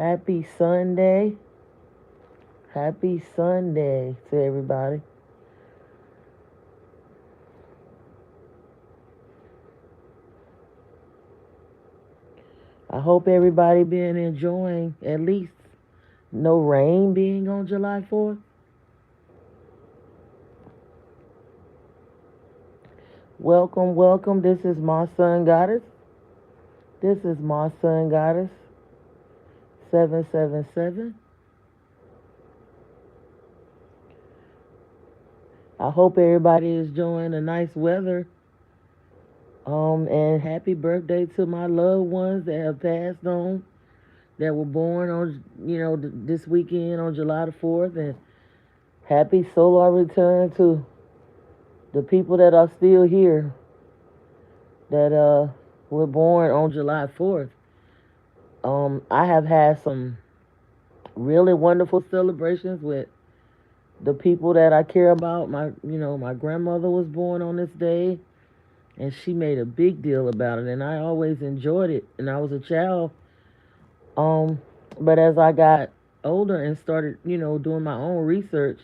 Happy Sunday. Happy Sunday to everybody. I hope everybody been enjoying at least no rain being on July 4th. Welcome, welcome. This is my son goddess. This is my son goddess 777. I hope everybody is enjoying the nice weather. And happy birthday to my loved ones that have passed on, that were born on, this weekend on July the 4th. And happy solar return to the people that are still here that were born on July 4th. I have had some really wonderful celebrations with the people that I care about. My grandmother was born on this day, and she made a big deal about it, and I always enjoyed it. And I was a child, but as I got older and started, doing my own research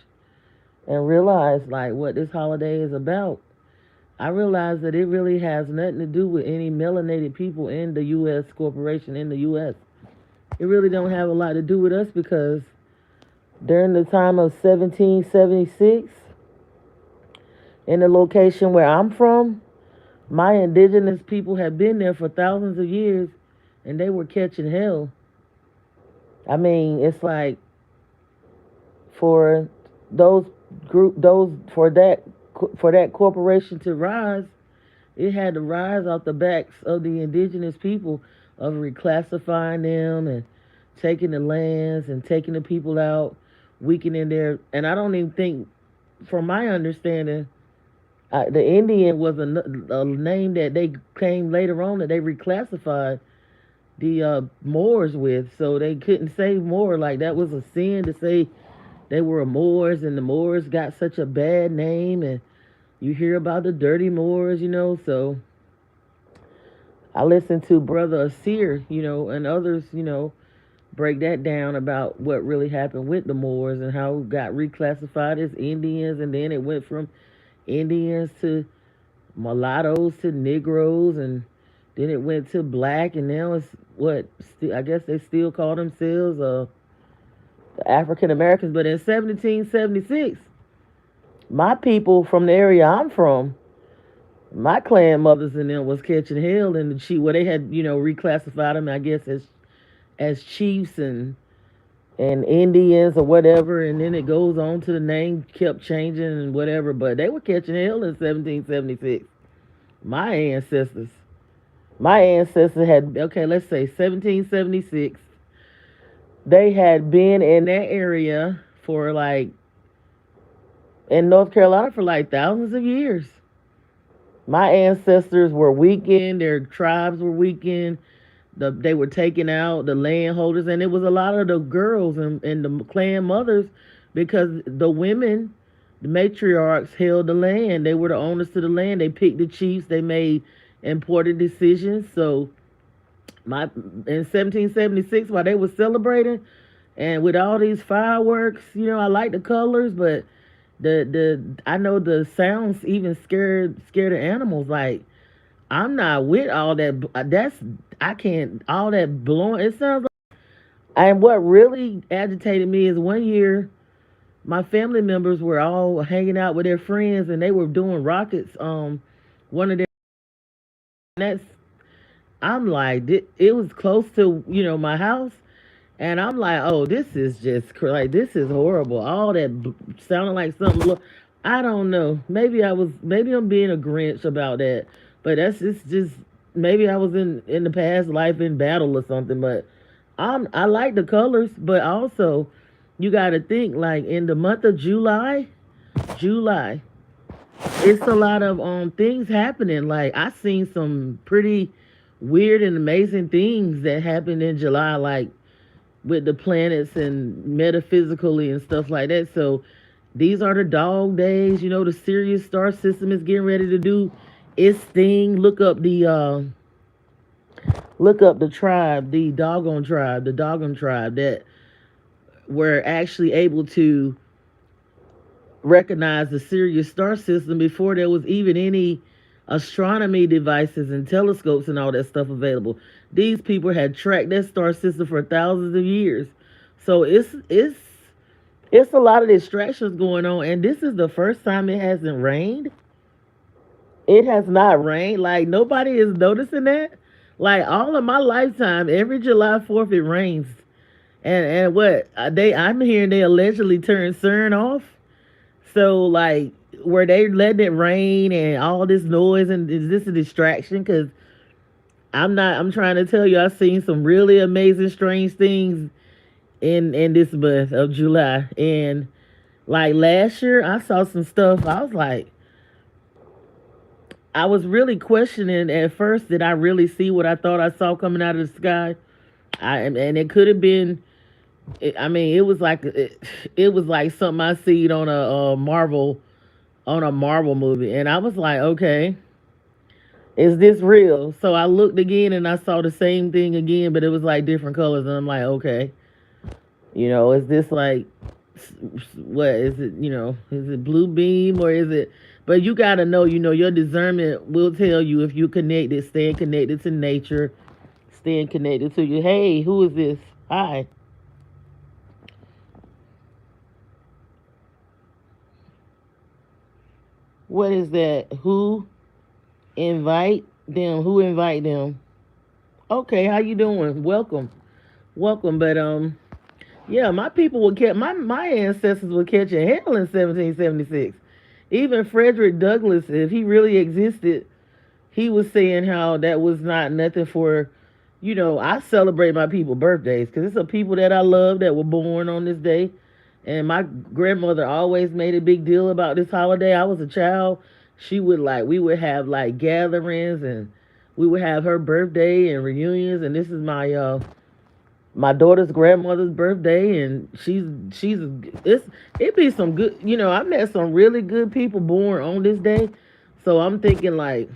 and realized like what this holiday is about, I realized that it really has nothing to do with any melanated people in the U.S. corporation in the U.S. It really don't have a lot to do with us because during the time of 1776, in the location where I'm from, my indigenous people had been there for thousands of years, and they were catching hell. I mean, it's like for those for that corporation to rise, it had to rise off the backs of the indigenous people, of reclassifying them and taking the lands and taking the people out, weakening their. And I don't even think, from my understanding, the Indian was a name that they came later on that they reclassified the Moors with, so they couldn't say Moor. Like that was a sin to say they were Moors, and the Moors got such a bad name, and you hear about the dirty Moors, So I listened to Brother Asir, and others, break that down about what really happened with the Moors and how it got reclassified as Indians, and then it went from Indians to mulattoes to Negroes, and then it went to black, and now it's what I guess they still call themselves African Americans. But in 1776, my people from the area I'm from, my clan mothers and them was catching hell in the chief, where they had reclassified them, I guess, as chiefs and Indians or whatever, and then it goes on to the name kept changing and whatever, but they were catching hell in 1776. My ancestors, my ancestors had, okay, let's say 1776, they had been in that area for like, in North Carolina for like thousands of years. My ancestors were weakened, their tribes were weakened, they were taking out the landholders, and it was a lot of the girls and the clan mothers, because the women, the matriarchs, held the land. They were the owners to the land. They picked the chiefs. They made important decisions. So in 1776, while they were celebrating and with all these fireworks, I like the colors, but the I know the sounds even scared the animals. Like, I'm not with all that. I can't, all that blowing. It sounds like. And what really agitated me is one year, my family members were all hanging out with their friends, and they were doing rockets. One of their. That's. I'm like, it was close to my house, and I'm like, oh, this is just like, this is horrible. All that sounded like something. I don't know. Maybe I'm being a Grinch about that, but that's just maybe I was in the past life in battle or something. But I like the colors, but also you got to think, like, in the month of July, it's a lot of things happening. Like, I seen some pretty weird and amazing things that happened in July, like with the planets and metaphysically and stuff like that. So these are the dog days. The Sirius star system is getting ready to do its thing. Look up look up the tribe, the Dogun tribe that were actually able to recognize the Sirius star system before there was even any astronomy devices and telescopes and all that stuff available. These people had tracked that star system for thousands of years. So it's a lot of distractions going on, and this is the first time it hasn't rained. It has not rained. Like nobody is noticing that. Like all of my lifetime, every July 4th it rains. And what I'm hearing they allegedly turned CERN off. So like were they letting it rain and all this noise, and is this a distraction? Because I'm trying to tell you, I've seen some really amazing strange things in this month of July. And like last year I saw some stuff. I was like, I was really questioning at first, did I really see what I thought I saw coming out of the sky? And it could have been. I mean, it was like something I seen on a Marvel movie, and I was like, okay, is this real? So I looked again, and I saw the same thing again, but it was like different colors, and I'm like, okay, is this like what is it? Is it blue beam or is it? But you gotta know, your discernment will tell you if you connected, staying connected to nature, staying connected to you. Hey, who is this? Hi. What is that? Who invite them? Who invite them? Okay, how you doing? Welcome, welcome. But yeah, my people would catch my ancestors were catching hell in 1776. Even Frederick Douglass, if he really existed, he was saying how that was not nothing for. I celebrate my people birthdays because it's a people that I love that were born on this day. And my grandmother always made a big deal about this holiday. I was a child. She would we would have like gatherings, and we would have her birthday and reunions. And this is my daughter's grandmother's birthday, and it be some good. I met some really good people born on this day. So I'm thinking like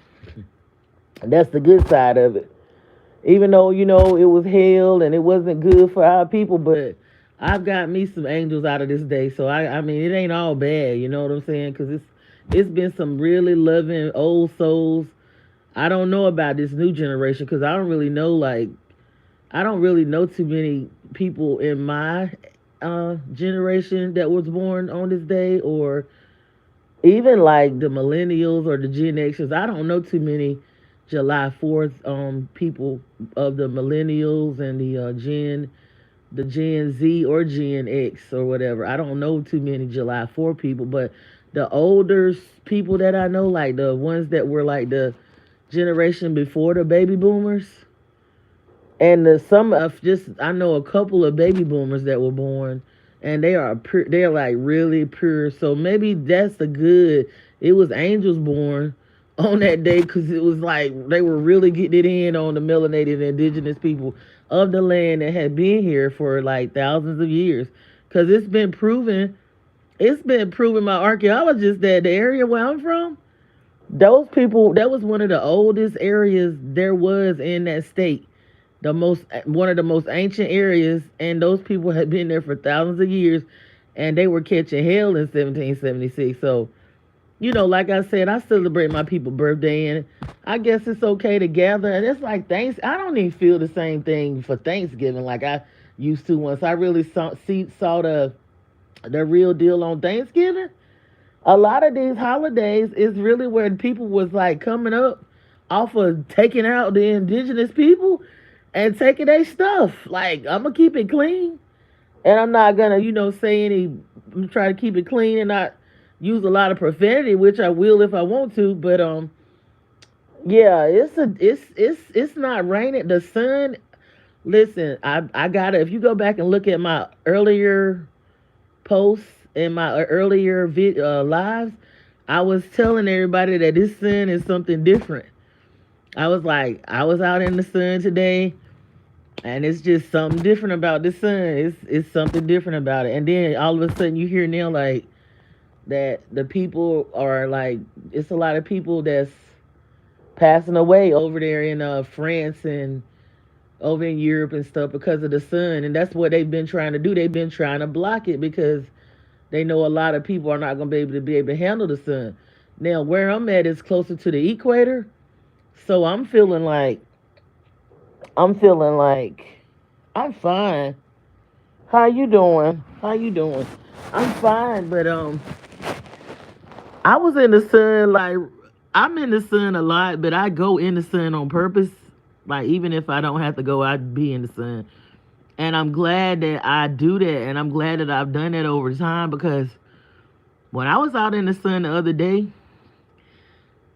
that's the good side of it. Even though it was hell and it wasn't good for our people, but I've got me some angels out of this day. So I mean, it ain't all bad. You know what I'm saying? Because it's been some really loving old souls. I don't know about this new generation because I don't really know too many people in my generation that was born on this day, or even like the millennials or the Gen Xers. I don't know too many July 4th people of the millennials and the Gen Z or Gen X or whatever. I don't know too many July 4th people, but the older people that I know, like the ones that were like the generation before the baby boomers, and some of just I know a couple of baby boomers that were born, and they are pure, they're like really pure. So maybe that's the good. It was angels born on that day because it was like they were really getting it in on the melanated indigenous people of the land that had been here for like thousands of years. Because it's been proven by archaeologists that the area where I'm from, those people, that was one of the oldest areas there was in that state, one of the most ancient areas, and those people had been there for thousands of years, and they were catching hell in 1776. So like I said, I celebrate my people's birthday, and I guess it's okay to gather. And it's like thanks. I don't even feel the same thing for Thanksgiving like I used to once I really saw the real deal on Thanksgiving. A lot of these holidays is really where people was like coming up off of taking out the indigenous people and taking their stuff. Like I'm gonna keep it clean, and I'm not gonna say try to keep it clean and not use a lot of profanity, which I will if I want to. But yeah, it's not raining. The sun. Listen, I gotta. If you go back and look at my earlier posts and my earlier lives, I was telling everybody that this sun is something different. I was like, I was out in the sun today, and it's just something different about the sun. It's something different about it. And then all of a sudden you hear now like that the people are like, it's a lot of people that's passing away over there in France and over in Europe and stuff because of the sun. And that's what they've been trying to do. They've been trying to block it because they know a lot of people are not going to be able to handle the sun. Now, where I'm at is closer to the equator, so I'm feeling like I'm fine. How you doing? How you doing? I'm fine, but I was in the sun like I'm in the sun a lot, but I go in the sun on purpose. Like even if I don't have to go, I'd be in the sun. And I'm glad that I do that, and I'm glad that I've done that over time because when I was out in the sun the other day,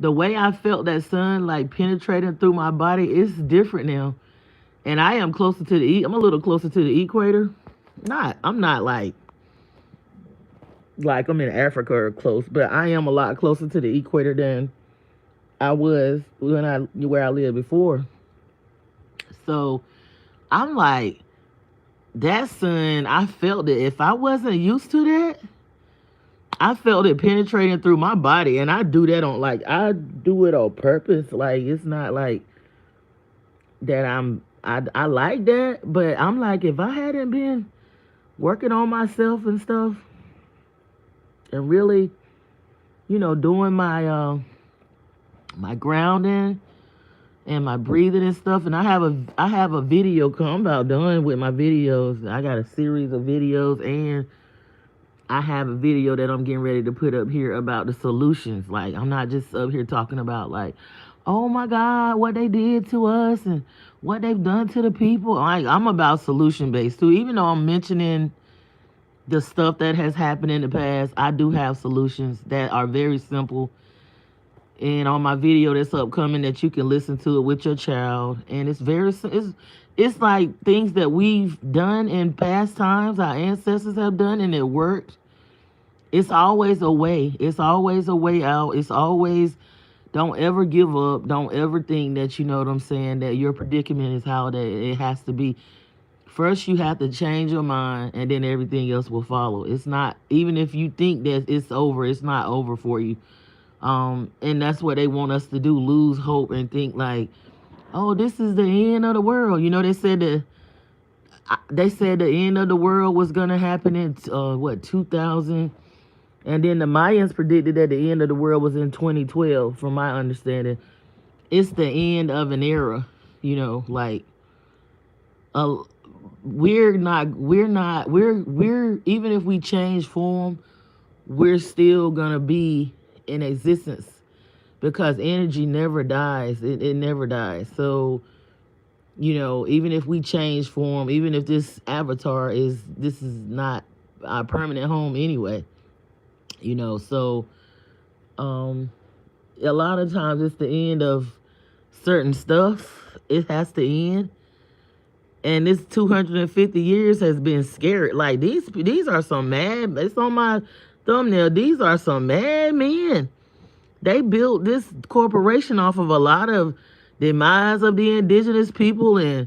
the way I felt that sun like penetrating through my body is different now. And I am closer to I'm a little closer to the equator. I'm not like I'm in Africa or close, but I am a lot closer to the equator than I was where I lived before. So I'm like that sun, I felt it. If I wasn't used to that, I felt it penetrating through my body, and I do that on I do it on purpose. Like it's not like that I like that, but I'm like if I hadn't been working on myself and stuff and really, doing my grounding and my breathing and stuff. And I have a video come. I'm about done with my videos. I got a series of videos, and I have a video that I'm getting ready to put up here about the solutions. Like I'm not just up here talking about like, oh my God, what they did to us and what they've done to the people. Like I'm about solution based too. Even though I'm mentioning the stuff that has happened in the past, I do have solutions that are very simple. And on my video that's upcoming, that you can listen to it with your child, and it's like things that we've done in past times, our ancestors have done, and it worked. It's always a way. It's always a way out. It's always don't ever give up. Don't ever think that you know what I'm saying, that your predicament is how that it has to be. First, you have to change your mind, and then everything else will follow. It's not, even if you think that it's over, it's not over for you. And that's what they want us to do, lose hope and think like, oh, this is the end of the world. They said the end of the world was gonna happen in 2000, and then the Mayans predicted that the end of the world was in 2012. From my understanding, it's the end of an era. Like uh, we're even if we change form, we're still gonna be in existence because energy never dies. It never dies. So even if we change form, even if this avatar this is not our permanent home anyway. So a lot of times it's the end of certain stuff. It has to end. And this 250 years has been scary. Like these are some mad. It's on my thumbnail. These are some mad men. They built this corporation off of a lot of demise of the indigenous people and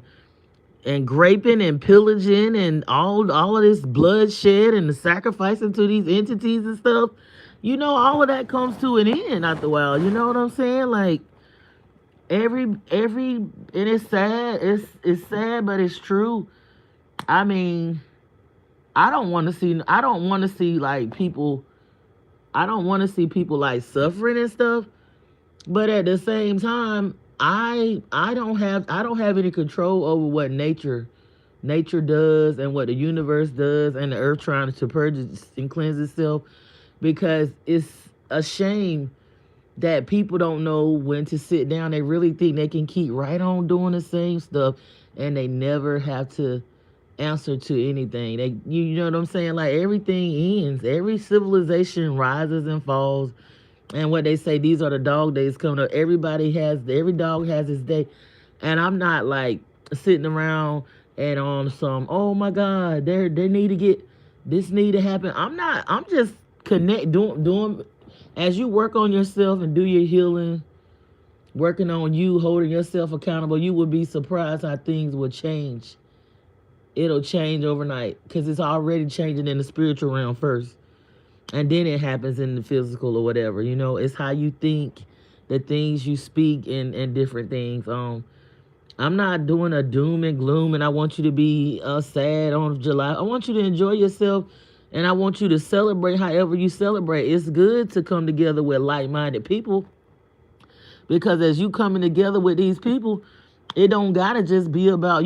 raping and pillaging and all of this bloodshed and the sacrificing to these entities and stuff. All of that comes to an end after a while. You know what I'm saying? Like and it's sad. It's sad, but it's true. I mean, I don't want to see like people. I don't want to see people like suffering and stuff. But at the same time, I don't have any control over what nature does and what the universe does and the earth trying to purge and cleanse itself, because it's a shame that people don't know when to sit down. They really think they can keep right on doing the same stuff and they never have to answer to anything. You know what I'm saying? Like everything ends. Every civilization rises and falls. And what they say, these are the dog days coming up. Every dog has its day. And I'm not like sitting around and on some, oh my God, they need to get, this need to happen. I'm just doing, as you work on yourself and do your healing, working on you, holding yourself accountable, you will be surprised how things will change. It'll change overnight because it's already changing in the spiritual realm first. And then it happens in the physical or whatever. It's how you think the things you speak and different things. I'm not doing a doom and gloom, and I want you to be sad on July. I want you to enjoy yourself, and I want you to celebrate however you celebrate. It's good to come together with like-minded people, because as you coming together with these people, it don't gotta just be about,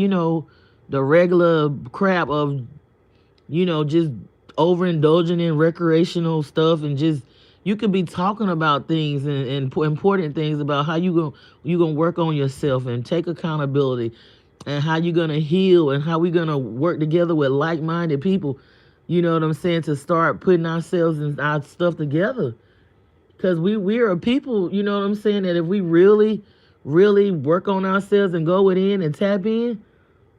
the regular crap of, just overindulging in recreational stuff, and just you could be talking about things and important things about how you gonna work on yourself and take accountability, and how you gonna heal, and how we gonna work together with like-minded people. You know what I'm saying? To start putting ourselves and our stuff together. Because we're a people, you know what I'm saying, that if we really, really work on ourselves and go within and tap in,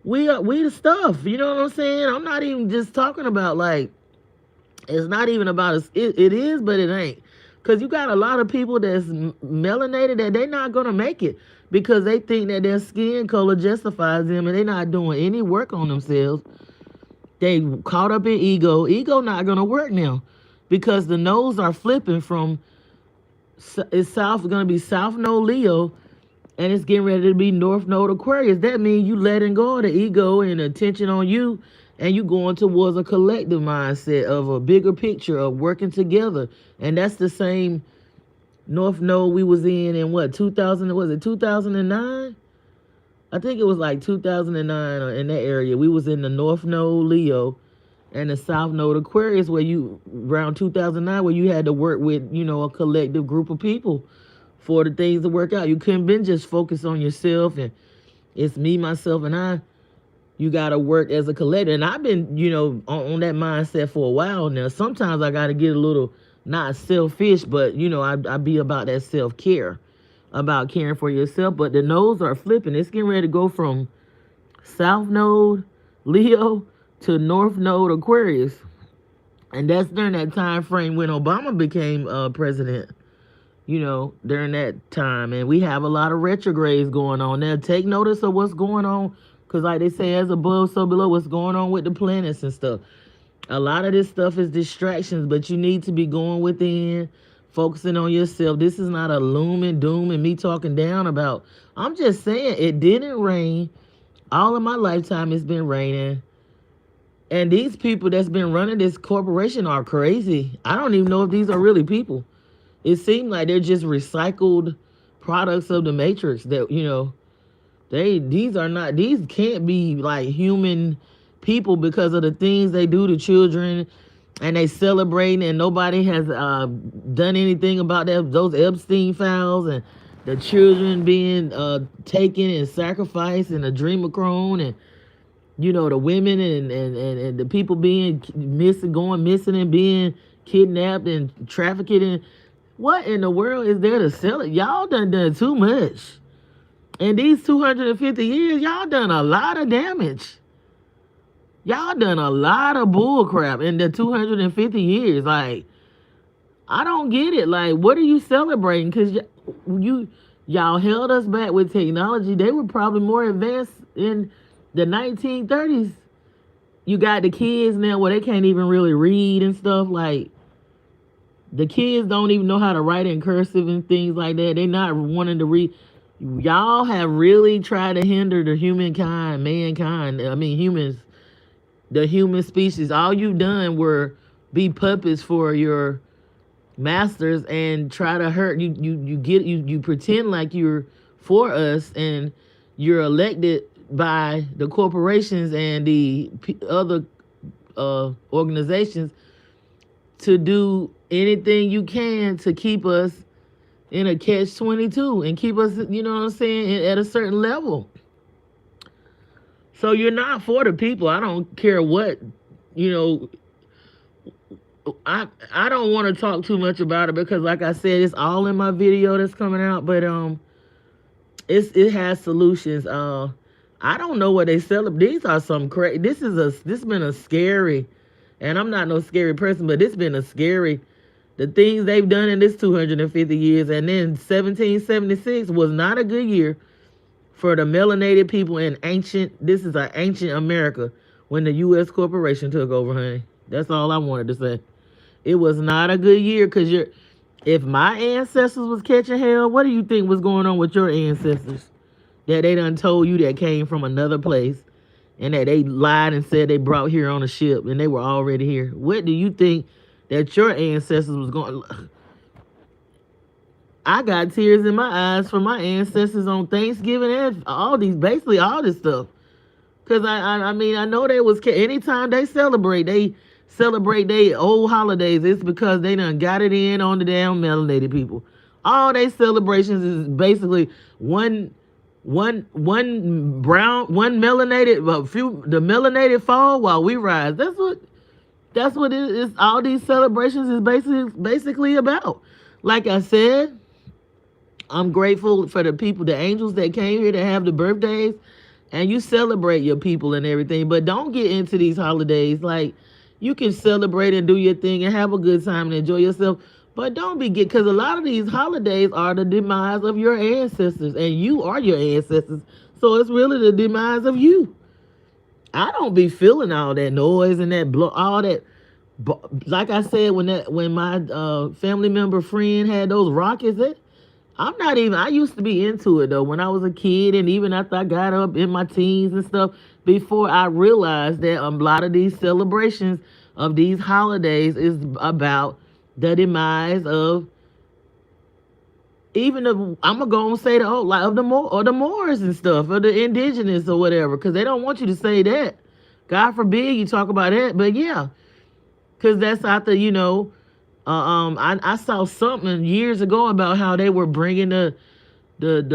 we the stuff. You know what I'm saying? I'm not even just talking about, like, it's not even about us. It is, but it ain't. Because you got a lot of people that's melanated that they not going to make it because they think that their skin color justifies them, and they not doing any work on themselves. They caught up in ego. Ego not going to work now because the nodes are flipping from, it's going to be South Node Leo, and it's getting ready to be North Node Aquarius. That means you letting go of the ego and attention on you, and you going towards a collective mindset of a bigger picture of working together. And that's the same North Node we was in what, 2000, was it 2009? I think it was like 2009 or in that area. We was in the North Node Leo and the South Node Aquarius, where you, around 2009, where you had to work with, a collective group of people for the things to work out. You couldn't been just focused on yourself and it's me, myself, and I. You got to work as a collective. And I've been, on that mindset for a while now. Sometimes I got to get a little, not selfish, but, I be about that self-care, about caring for yourself. But the nodes are flipping. It's getting ready to go from South Node, Leo, to North Node, Aquarius. And that's during that time frame when Obama became president, during that time. And we have a lot of retrogrades going on now. Take notice of what's going on. Because like they say, as above, so below, what's going on with the planets and stuff. A lot of this stuff is distractions, but you need to be going within, focusing on yourself. This is not a loom and doom and me talking down about. I'm just saying it didn't rain. All of my lifetime it's been raining. And these people that's been running this corporation are crazy. I don't even know if these are really people. It seems like they're just recycled products of the matrix that, these can't be like human people because of the things they do to children, and they celebrating, and nobody has done anything about those Epstein files, and the children being taken and sacrificed, and the Dreamacrone, and the women and the people being going missing and being kidnapped and trafficked. And what in the world is there to sell it? Y'all done too much. In these 250 years, y'all done a lot of damage. Y'all done a lot of bull crap in the 250 years. Like, I don't get it. Like, what are you celebrating? Because y'all held us back with technology. They were probably more advanced in the 1930s. You got the kids now where they can't even really read and stuff. Like, the kids don't even know how to write in cursive and things like that. They not wanting to read. Y'all have really tried to hinder the humans, the human species. All you've done were be puppets for your masters and try to hurt you. You pretend like you're for us, and you're elected by the corporations and the other organizations to do anything you can to keep us in a catch-22 and keep us, at a certain level. So you're not for the people. I don't care what, I don't want to talk too much about it because, like I said, it's all in my video that's coming out. But it has solutions. I don't know what they sell. These are some crazy. This been a scary, and I'm not no scary person, but it's been a scary. The things they've done in this 250 years, and then 1776 was not a good year for the melanated people in this is an ancient America when the U.S. corporation took over, honey. That's all I wanted to say. It was not a good year because If my ancestors was catching hell, what do you think was going on with your ancestors? That they done told you that came from another place and that they lied and said they brought here on a ship and they were already here. What do you think that your ancestors was going? I got tears in my eyes for my ancestors on Thanksgiving and all these, basically all this stuff. Cause I mean I know they was anytime they celebrate their old holidays. It's because they done got it in on the damn melanated people. All they celebrations is basically one melanated, a few the melanated fall while we rise. That's what it is. All these celebrations is basically about. Like I said, I'm grateful for the people, the angels that came here to have the birthdays, and you celebrate your people and everything. But don't get into these holidays. Like, you can celebrate and do your thing and have a good time and enjoy yourself. But don't be because a lot of these holidays are the demise of your ancestors, and you are your ancestors. So it's really the demise of you. I don't be feeling all that noise and that all that. Like I said, when my family member friend had those rockets, I'm not even. I used to be into it though when I was a kid, and even after I got up in my teens and stuff. Before I realized that a lot of these celebrations of these holidays is about the demise of even the I'm gonna go and say the like of the Moors and stuff, or the indigenous or whatever, because they don't want you to say that. God forbid you talk about that, but yeah, because that's after I saw something years ago about how they were bringing the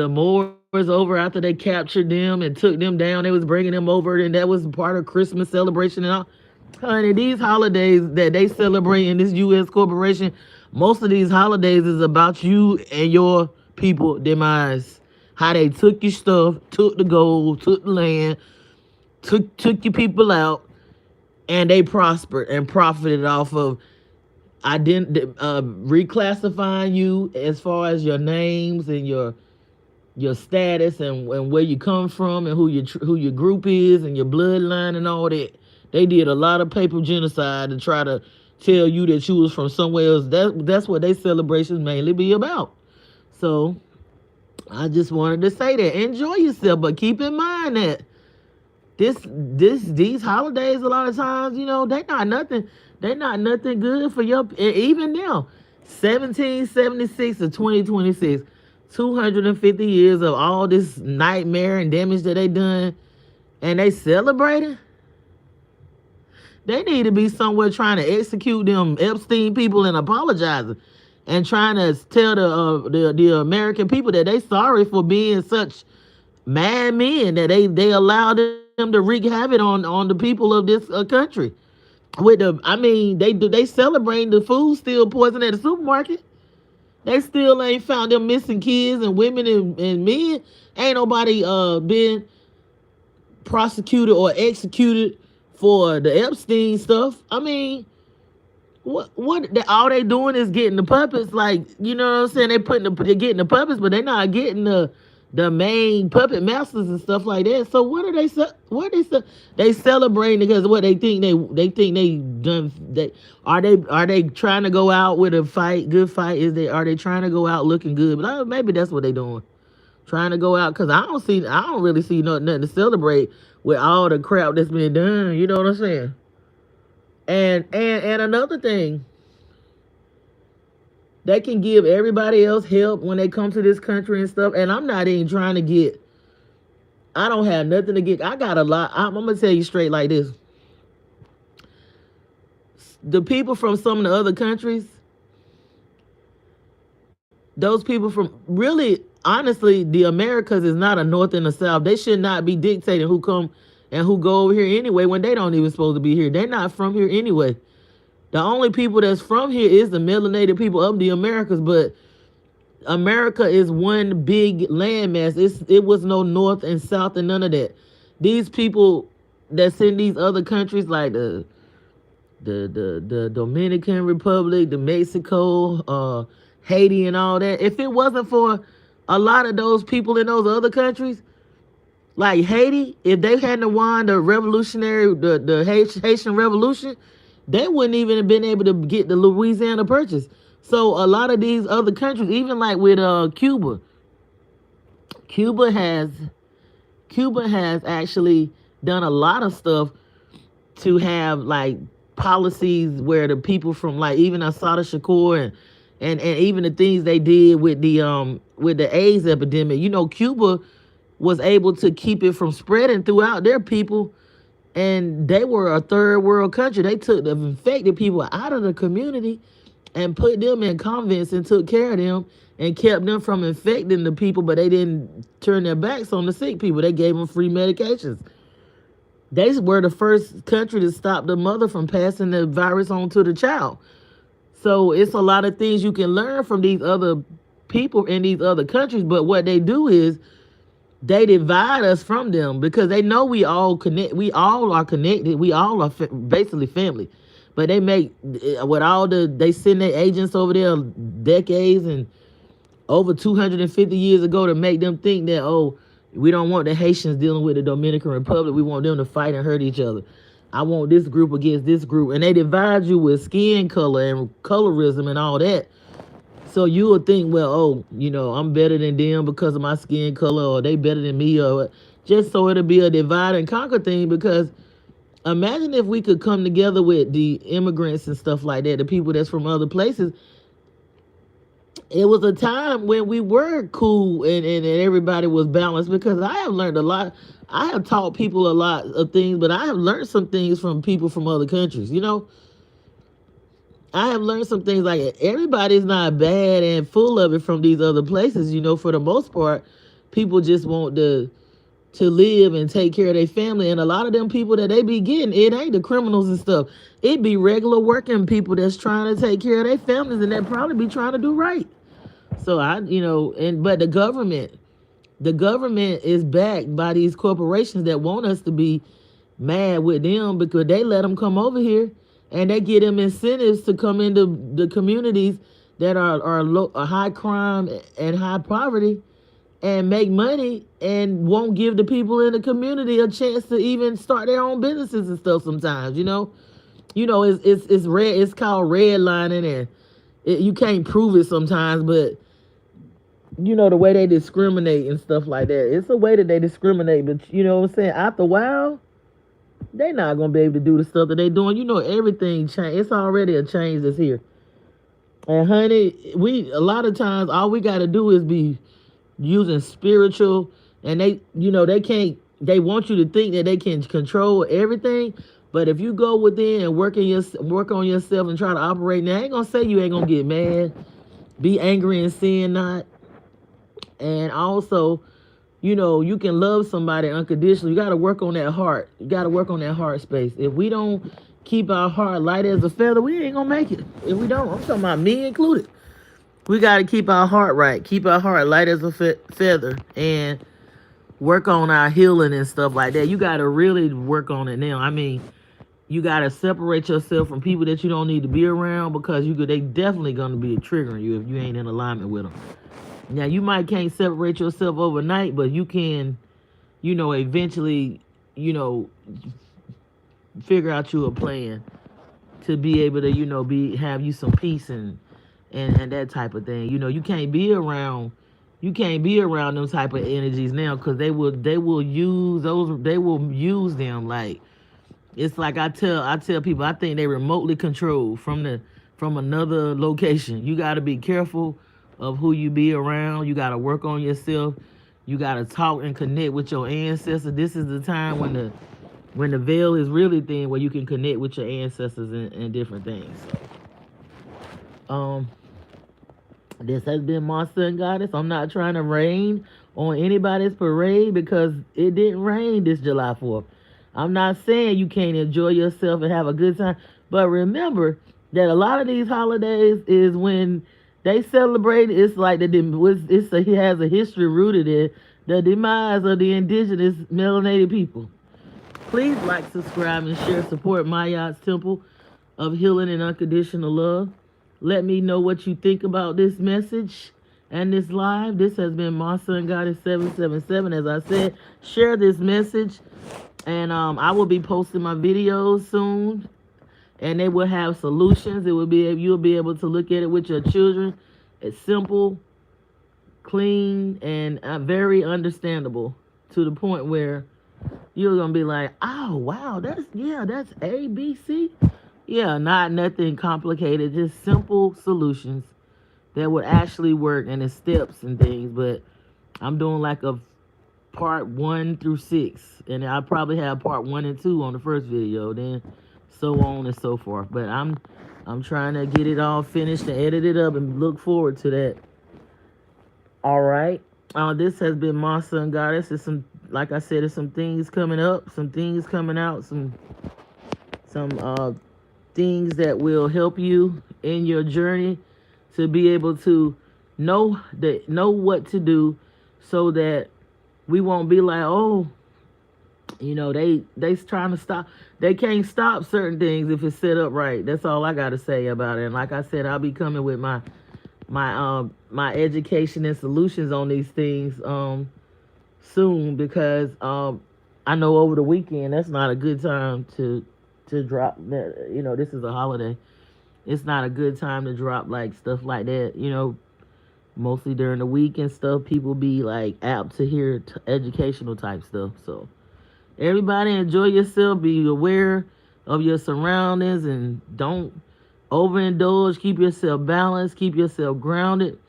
Moors over after they captured them and took them down. They was bringing them over, and that was part of Christmas celebration and all. Honey, these holidays that they celebrate in this U.S. corporation, most of these holidays is about you and your people demise. How they took your stuff, took the gold, took the land, took your people out, and they prospered and profited off of reclassifying you as far as your names and your status and where you come from and who your group is and your bloodline and all that. They did a lot of paper genocide to try to tell you that you was from somewhere else. That's what they celebrations mainly be about. So I just wanted to say that. Enjoy yourself, but keep in mind that these holidays a lot of times, they not nothing good for your even now. 1776 to 2026, 250 years of all this nightmare and damage that they done, and they celebrating. They need to be somewhere trying to execute them Epstein people and apologizing, and trying to tell the American people that they sorry for being such mad men, that they allowed them to wreak havoc on the people of this country. They celebrating the food still poison at the supermarket. They still ain't found them missing kids and women and men. Ain't nobody been prosecuted or executed for the Epstein stuff. I mean, what all they doing is getting the puppets, like, you know what I'm saying? They're getting the puppets, but they're not getting the main puppet masters and stuff like that. So they celebrating because what they think they done. Are they trying to go out with a good fight? Are they trying to go out looking good? But maybe that's what they doing, trying to go out, because I don't really see nothing to celebrate with all the crap that's been done. You know what I'm saying? And another thing, they can give everybody else help when they come to this country and stuff. And I'm not even trying to get. I don't have nothing to get. I got a lot. I'm gonna tell you straight like this. The people from some of the other countries, those people from really, honestly, the Americas is not a North and a South. They should not be dictating who come and who go over here anyway when they don't even supposed to be here. They're not from here anyway. The only people that's from here is the melanated people of the Americas, but America is one big landmass. It was no North and South and none of that. These people that's in these other countries like the Dominican Republic, the Mexico, Haiti and all that, if it wasn't for a lot of those people in those other countries, like Haiti, if they hadn't won the Haitian Revolution, they wouldn't even have been able to get the Louisiana Purchase. So a lot of these other countries, even like with Cuba, Cuba has Cuba has actually done a lot of stuff to have like policies where the people from like even Asada Shakur and even the things they did with the AIDS epidemic. You know, Cuba was able to keep it from spreading throughout their people, and they were a third world country. They took the infected people out of the community and put them in convents and took care of them and kept them from infecting the people, but they didn't turn their backs on the sick people. They gave them free medications. They were the first country to stop the mother from passing the virus on to the child. So it's a lot of things you can learn from these other people in these other countries, but what they do is they divide us from them because they know we all connect. We all are connected. We all are basically family. But they make with all they send their agents over there decades and over 250 years ago to make them think that, oh, we don't want the Haitians dealing with the Dominican Republic. We want them to fight and hurt each other. I want this group against this group. And they divide you with skin color and colorism and all that. So you would think, well, oh, you know, I'm better than them because of my skin color, or they better than me, or just so it'll be a divide and conquer thing. Because imagine if we could come together with the immigrants and stuff like that, the people that's from other places. It was a time when we were cool and everybody was balanced, because I have learned a lot. I have taught people a lot of things, but I have learned some things from people from other countries, you know? I have learned some things like everybody's not bad and full of it from these other places, you know. For the most part, people just want to live and take care of their family. And a lot of them people that they be getting, it ain't the criminals and stuff. It be regular working people that's trying to take care of their families, and that probably be trying to do right. So but the government is backed by these corporations that want us to be mad with them because they let them come over here and they give them incentives to come into the communities that are high crime and high poverty and make money, and won't give the people in the community a chance to even start their own businesses and stuff sometimes, you know. It's called redlining, and you can't prove it sometimes, but you know, the way they discriminate and stuff like that. It's a way that they discriminate, but you know what I'm saying? After a while, they not gonna be able to do the stuff that they doing. You know, everything change. It's already a change that's here. And honey, a lot of times all we gotta do is be using spiritual, and they want you to think that they can control everything. But if you go within and work on yourself and try to operate, now I ain't gonna say you ain't gonna get mad, be angry and sin not. And also, you know, you can love somebody unconditionally. You got to work on that heart. You got to work on that heart space. If we don't keep our heart light as a feather, we ain't going to make it. If we don't, I'm talking about me included. We got to keep our heart right. Keep our heart light as a feather and work on our healing and stuff like that. You got to really work on it now. I mean, you got to separate yourself from people that you don't need to be around, because they definitely going to be triggering you if you ain't in alignment with them. Now, you can't separate yourself overnight, but you can, you know, eventually, you know, figure out you a plan to be able to, you know, have you some peace and that type of thing. You know, you can't be around those type of energies now, because they will use them. Like, it's like I tell people, I think they remotely controlled from another location. You got to be careful of who you be around. You got to work on yourself. You got to talk and connect with your ancestors. This is the time when the veil is really thin, where you can connect with your ancestors and different things. So, this has been Monster and Goddess. I'm not trying to rain on anybody's parade, because it didn't rain this July 4th. I'm not saying you can't enjoy yourself and have a good time, but remember that a lot of these holidays is when they celebrate. It's like it has a history rooted in the demise of the indigenous melanated people. Please like, subscribe, and share. Support Mayat's Temple of Healing and Unconditional Love. Let me know what you think about this message and this live. This has been Monster and Goddess 777. As I said, share this message, and I will be posting my videos soon. and they will have solutions. It will be, you'll be able to look at it with your children. It's simple, clean, and very understandable, to the point where you're gonna be like, oh wow, that's A, B, C. Yeah, not nothing complicated, just simple solutions that would actually work, and it's steps and things. But I'm doing like a part 1 through 6, and I'll probably have part 1 and 2 on the first video, then so on and so forth. But I'm trying to get it all finished and edit it up, and look forward to that. All right. This has been my Sun Goddess. It's some, like I said, there's some things coming up, some things coming out, some things that will help you in your journey to be able to know what to do, so that we won't be like, oh, they trying to stop. They can't stop certain things if it's set up right. That's all I got to say about it. And like I said, I'll be coming with my education and solutions on these things soon, because I know over the weekend that's not a good time to drop. This is a holiday. It's not a good time to drop like stuff like that. Mostly during the week and stuff, people be like apt to hear educational type stuff. So everybody enjoy yourself. Be aware of your surroundings and don't overindulge. Keep yourself balanced. Keep yourself grounded.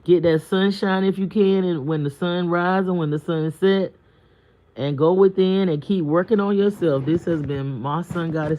Get that sunshine if you can, and when the sun rises and when the sun sets, and go within and keep working on yourself. This has been my Sun Goddess